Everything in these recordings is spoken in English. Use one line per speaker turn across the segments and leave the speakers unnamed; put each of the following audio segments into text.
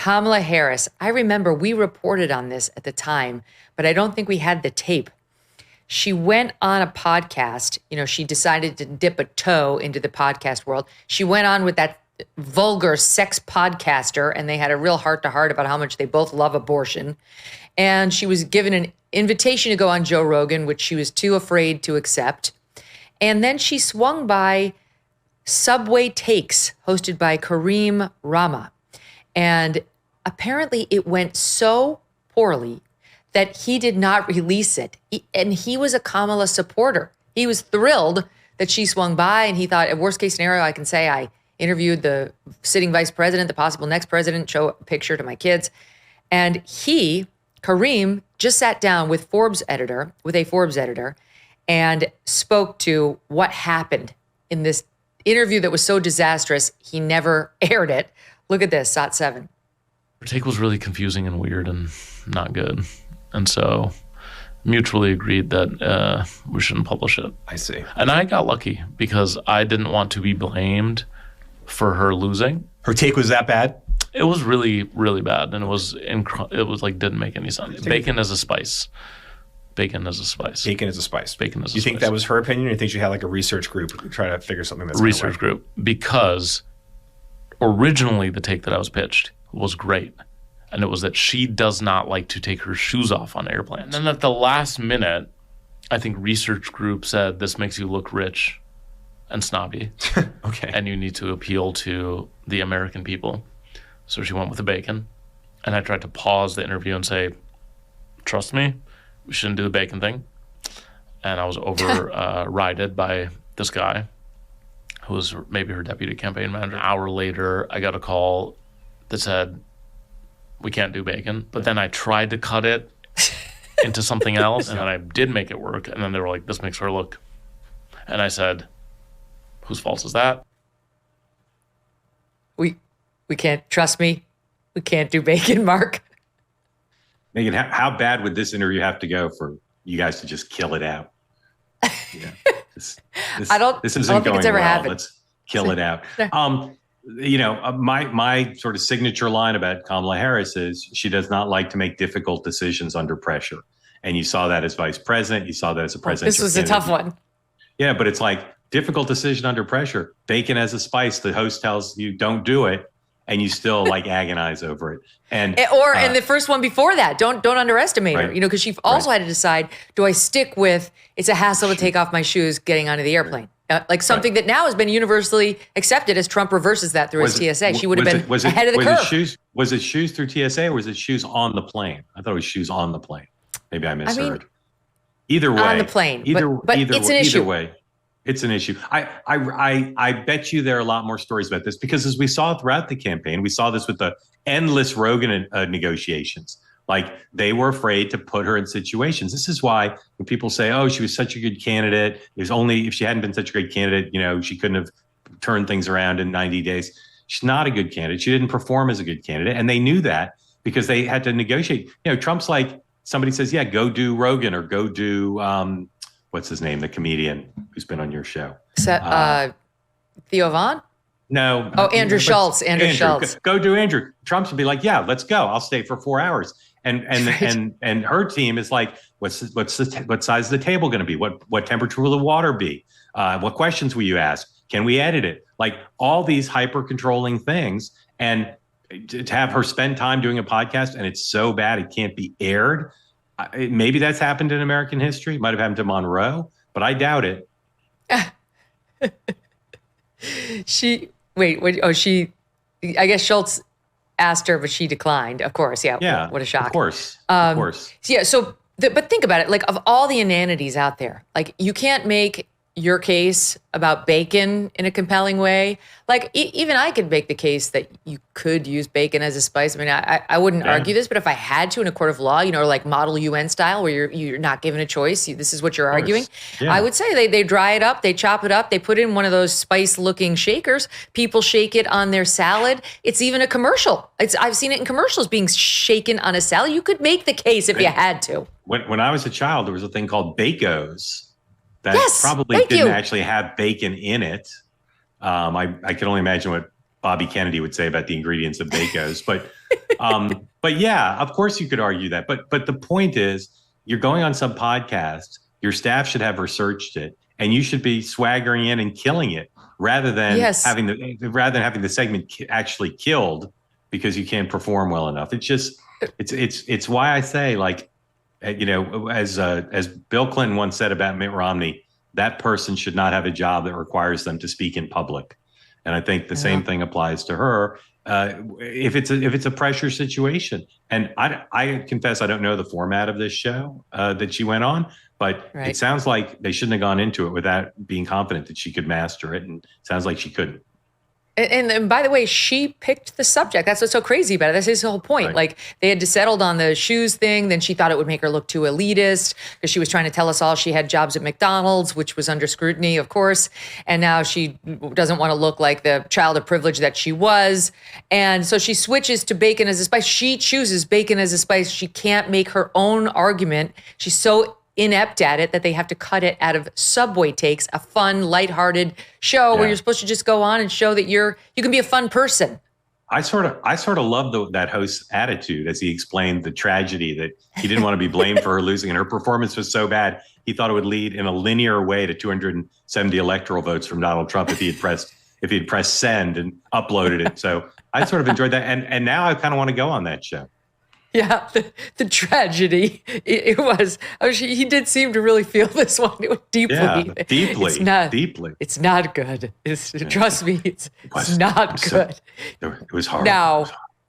Kamala Harris. I remember we reported on this at the time, but I don't think we had the tape. She went on a podcast. She decided to dip a toe into the podcast world. She went on with that vulgar sex podcaster, and they had a real heart-to-heart about how much they both love abortion. And she was given an invitation to go on Joe Rogan, which she was too afraid to accept. And then she swung by Subway Takes, hosted by Kareem Rama. And apparently it went so poorly that he did not release it. And he was a Kamala supporter. He was thrilled that she swung by, and he thought, at worst case scenario, I can say I interviewed the sitting vice president, the possible next president, show a picture to my kids. And Kareem, just sat down with a Forbes editor, and spoke to what happened in this interview that was so disastrous, he never aired it. Look at this, SOT 7.
Her take was really confusing and weird and not good. And so mutually agreed that we shouldn't publish it.
I see.
And I got lucky because I didn't want to be blamed for her losing.
Her take was that bad?
It was really, really bad. And it was like didn't make any sense. Bacon as a spice. Bacon as a spice.
Bacon as a spice.
Bacon as a spice.
You think that was her opinion, or you think she had like a research group try to figure something that's
research group? Because originally the take that I was pitched was great. And it was that she does not like to take her shoes off on airplanes. And then at the last minute, I think research group said, this makes you look rich and snobby.
Okay.
And you need to appeal to the American people. So she went with the bacon. And I tried to pause the interview and say, trust me, we shouldn't do the bacon thing. And I was overrided by this guy who was maybe her deputy campaign manager. An hour later, I got a call that said, we can't do bacon. But then I tried to cut it into something else, and then I did make it work. And then they were like, this makes her look. And I said, whose fault is that?
We can't, trust me, we can't do bacon, Mark.
Megyn, how bad would this interview have to go for you guys to just kill it out? This isn't going well.
Happened.
Let's kill it out. My sort of signature line about Kamala Harris is she does not like to make difficult decisions under pressure. And you saw that as vice president. You saw that as a presidential
This was a tough one.
Yeah, but it's like difficult decision under pressure. Bacon as a spice. The host tells you don't do it, and you still like agonize over it. And
the first one before that, don't underestimate her.
Right.
Because she also had to decide: do I stick with it's a hassle to take off my shoes getting onto the airplane? Like something that now has been universally accepted as Trump reverses that through his TSA. She would have been ahead of the curve.
Was it shoes through TSA or was it shoes on the plane? I thought it was shoes on the plane. Maybe I misheard. Either way.
On the plane. But it's an issue.
Either way, it's an issue. I bet you there are a lot more stories about this because as we saw throughout the campaign, we saw this with the endless Rogan negotiations. Like they were afraid to put her in situations. This is why when people say, oh, she was such a good candidate, it was only if she hadn't been such a great candidate, she couldn't have turned things around in 90 days. She's not a good candidate. She didn't perform as a good candidate. And they knew that because they had to negotiate. Trump's like somebody says, yeah, go do Rogan or go do, what's his name? The comedian who's been on your show.
Theo Vaughn?
No.
Oh, Andrew Schultz. Andrew Schultz.
Go do Andrew. Trump should be like, yeah, let's go. I'll stay for 4 hours. And her team is like, what size is the table going to be? What temperature will the water be? What questions will you ask? Can we edit it? Like all these hyper controlling things. And to have her spend time doing a podcast and it's so bad it can't be aired. Maybe that's happened in American history. Might have happened to Monroe, but I doubt it.
I guess Schultz asked her, but she declined. Of course, yeah.
Yeah.
What a shock.
Of course.
Yeah. So, but think about it. Like, of all the inanities out there, like you can't make your case about bacon in a compelling way. Like even I could make the case that you could use bacon as a spice. I mean, I wouldn't argue this, but if I had to in a court of law, or like Model UN style, where you're not given a choice, this is what you're arguing. Yeah. I would say they dry it up, they chop it up, they put in one of those spice-looking shakers. People shake it on their salad. It's even a commercial. I've seen it in commercials being shaken on a salad. You could make the case if you had to.
When I was a child, there was a thing called Bacos. That probably didn't actually have bacon in it. I can only imagine what Bobby Kennedy would say about the ingredients of Bacos. But But yeah, of course you could argue that. But the point is, you're going on some podcast. Your staff should have researched it, and you should be swaggering in and killing it rather than
Yes.
having the segment actually killed because you can't perform well enough. It's why I say, like, as Bill Clinton once said about Mitt Romney, that person should not have a job that requires them to speak in public. And I think the same thing applies to her. If it's a pressure situation, and I confess I don't know the format of this show that she went on, but It sounds like they shouldn't have gone into it without being confident that she could master it, and it sounds like she couldn't.
And by the way, she picked the subject. That's what's so crazy about it. That's his whole point.
Right.
Like, they had settled on the shoes thing. Then she thought it would make her look too elitist because she was trying to tell us all she had jobs at McDonald's, which was under scrutiny, of course. And now she doesn't want to look like the child of privilege that she was. And so she switches to bacon as a spice. She chooses bacon as a spice. She can't make her own argument. She's so inept at it that they have to cut it out of Subway Takes, a fun, lighthearted show where you're supposed to just go on and show that you can be a fun person.
I sort of loved that host's attitude as he explained the tragedy that he didn't want to be blamed for her losing, and her performance was so bad he thought it would lead in a linear way to 270 electoral votes from Donald Trump if he had pressed send and uploaded it. So I sort of enjoyed that, and now I kind of want to go on that show.
Yeah, the tragedy. It was. He did seem to really feel this one deeply.
Yeah, deeply.
Deeply. It's not good. Trust me, it's not good.
It was hard.
Now,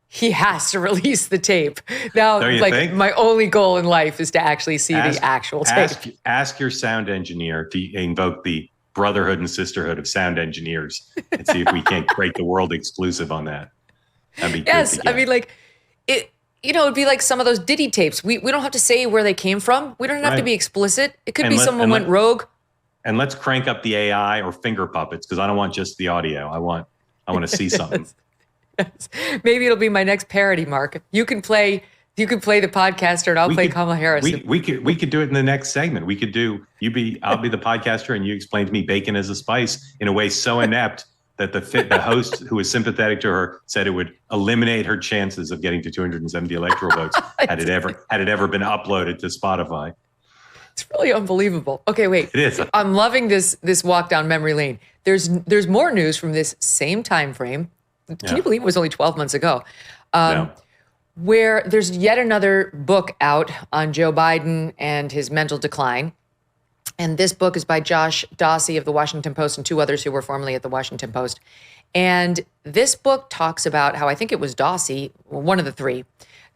he has to release the tape. Now,
think?
My only goal in life is to actually see the actual tape.
Ask your sound engineer to invoke the brotherhood and sisterhood of sound engineers and see if we can't create the world exclusive on that. That'd be
yes,
good to get.
I mean, like it. It'd be like some of those Diddy tapes. We don't have to say where they came from. We don't have to be explicit. It could be someone went rogue.
And let's crank up the AI or finger puppets because I don't want just the audio. I want to see something.
Yes. Maybe it'll be my next parody, Mark. You can play the podcaster and I'll play Kamala Harris.
We could do it in the next segment. We could do I'll be the podcaster and you explain to me bacon as a spice in a way so inept that the host, who was sympathetic to her, said it would eliminate her chances of getting to 270 electoral votes had it ever been uploaded to Spotify.
It's really unbelievable. Okay, wait.
It is.
I'm loving this walk down memory lane. There's more news from this same time frame. Can you believe it was only 12 months ago?
No.
Where there's yet another book out on Joe Biden and his mental decline. And this book is by Josh Dawsey of the Washington Post and two others who were formerly at the Washington Post. And this book talks about how I think it was Dawsey, one of the three,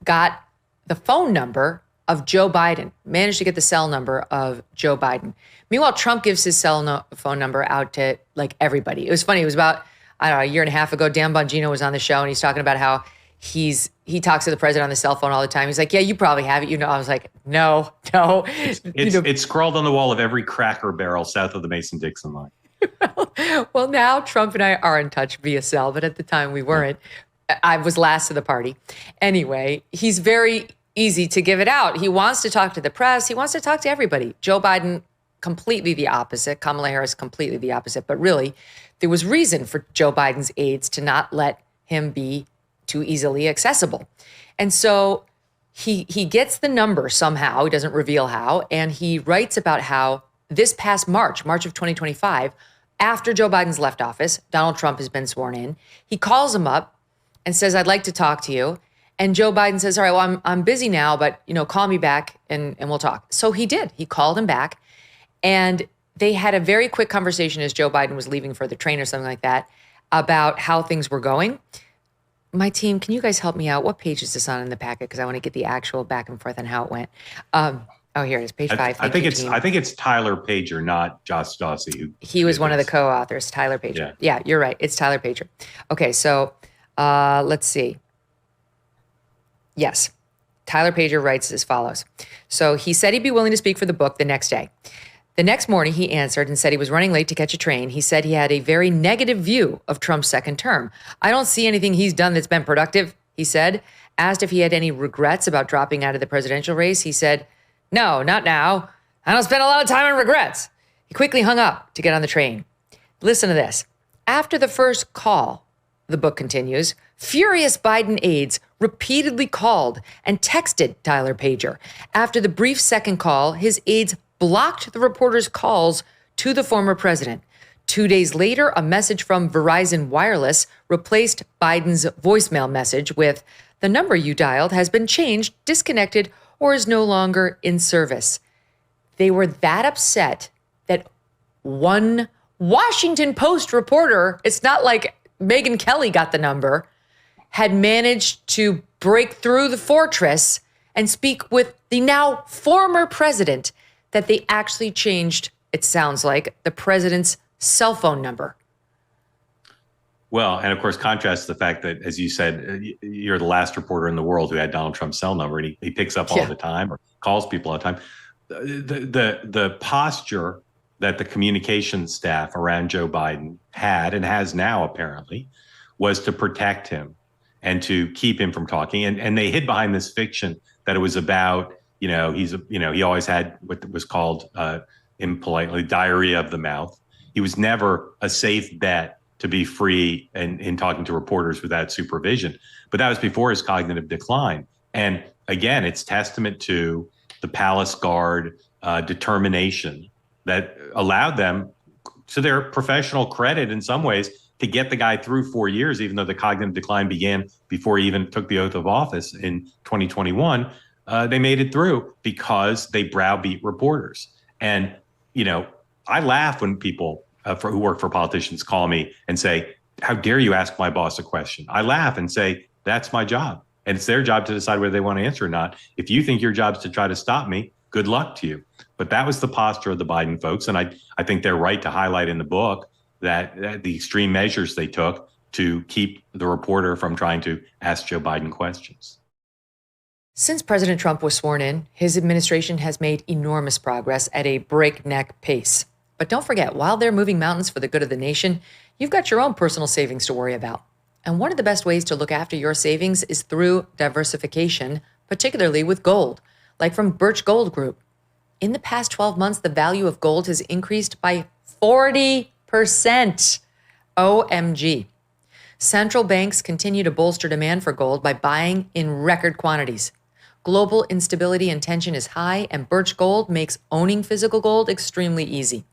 got the phone number of Joe Biden, managed to get the cell number of Joe Biden. Meanwhile, Trump gives his phone number out to like everybody. It was funny. It was about, I don't know, a year and a half ago, Dan Bongino was on the show and he's talking about how he talks to the president on the cell phone all the time. He's like, yeah, you probably have it. I was like, no.
It's scrawled on the wall of every Cracker Barrel south of the Mason-Dixon line.
Well, now Trump and I are in touch via cell, but at the time we weren't. I was last to the party. Anyway, he's very easy to give it out. He wants to talk to the press. He wants to talk to everybody. Joe Biden, completely the opposite. Kamala Harris, completely the opposite. But really, there was reason for Joe Biden's aides to not let him be too easily accessible. And so he gets the number somehow, he doesn't reveal how, and he writes about how this past March of 2025, after Joe Biden's left office, Donald Trump has been sworn in, he calls him up and says, I'd like to talk to you. And Joe Biden says, all right, well, I'm busy now, but call me back and we'll talk. So he did. He called him back and they had a very quick conversation as Joe Biden was leaving for the train or something like that about how things were going. My team, can you guys help me out? What page is this on in the packet? Because I want to get the actual back and forth on how it went. Here it is, page 5.
I think it's Tyler Pager, not Josh Dawsey.
He was one of the co-authors, Tyler Pager. Yeah, you're right. It's Tyler Pager. Okay, so let's see. Yes, Tyler Pager writes as follows. So he said he'd be willing to speak for the book the next day. The next morning, he answered and said he was running late to catch a train. He said he had a very negative view of Trump's second term. I don't see anything he's done that's been productive, he said. Asked if he had any regrets about dropping out of the presidential race, he said, no, not now. I don't spend a lot of time on regrets. He quickly hung up to get on the train. Listen to this. After the first call, the book continues, Furious Biden aides repeatedly called and texted Tyler Pager. After the brief second call, his aides blocked the reporter's calls to the former president. 2 days later, a message from Verizon Wireless replaced Biden's voicemail message with, "The number you dialed has been changed, disconnected, or is no longer in service." They were that upset that one Washington Post reporter, it's not like Megyn Kelly got the number, had managed to break through the fortress and speak with the now former president, that they actually changed, it sounds like, the president's cell phone number.
Well, and of course, contrast the fact that, as you said, you're the last reporter in the world who had Donald Trump's cell number, and he picks up all the time or calls people all the time. The posture that the communications staff around Joe Biden had and has now apparently was to protect him and to keep him from talking. And they hid behind this fiction that it was about, he always had what was called impolitely diarrhea of the mouth. He was never a safe bet to be free in talking to reporters without supervision. But that was before his cognitive decline. And again, it's testament to the palace guard determination that allowed them, to their professional credit in some ways, to get the guy through 4 years, even though the cognitive decline began before he even took the oath of office in 2021. They made it through because they browbeat reporters. And, I laugh when people who work for politicians call me and say, "How dare you ask my boss a question?" I laugh and say, "That's my job. And it's their job to decide whether they want to answer or not. If you think your job is to try to stop me, good luck to you." But that was the posture of the Biden folks. And I think they're right to highlight in the book that the extreme measures they took to keep the reporter from trying to ask Joe Biden questions.
Since President Trump was sworn in, his administration has made enormous progress at a breakneck pace. But don't forget, while they're moving mountains for the good of the nation, you've got your own personal savings to worry about. And one of the best ways to look after your savings is through diversification, particularly with gold, like from Birch Gold Group. In the past 12 months, the value of gold has increased by 40%. OMG. Central banks continue to bolster demand for gold by buying in record quantities. Global instability and tension is high, and Birch Gold makes owning physical gold extremely easy.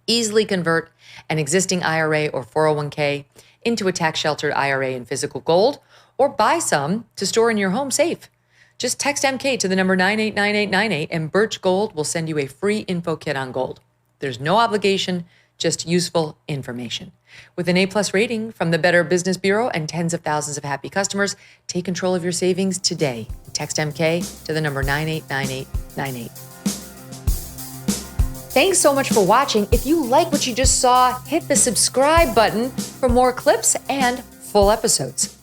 Easily convert an existing IRA or 401k into a tax-sheltered IRA in physical gold, or buy some to store in your home safe. Just text MK to the number 989898 and Birch Gold will send you a free info kit on gold. There's no obligation, just useful information. With an A+ rating from the Better Business Bureau and tens of thousands of happy customers, take control of your savings today. Text MK to the number 989898. Thanks so much for watching. If you like what you just saw, hit the subscribe button for more clips and full episodes.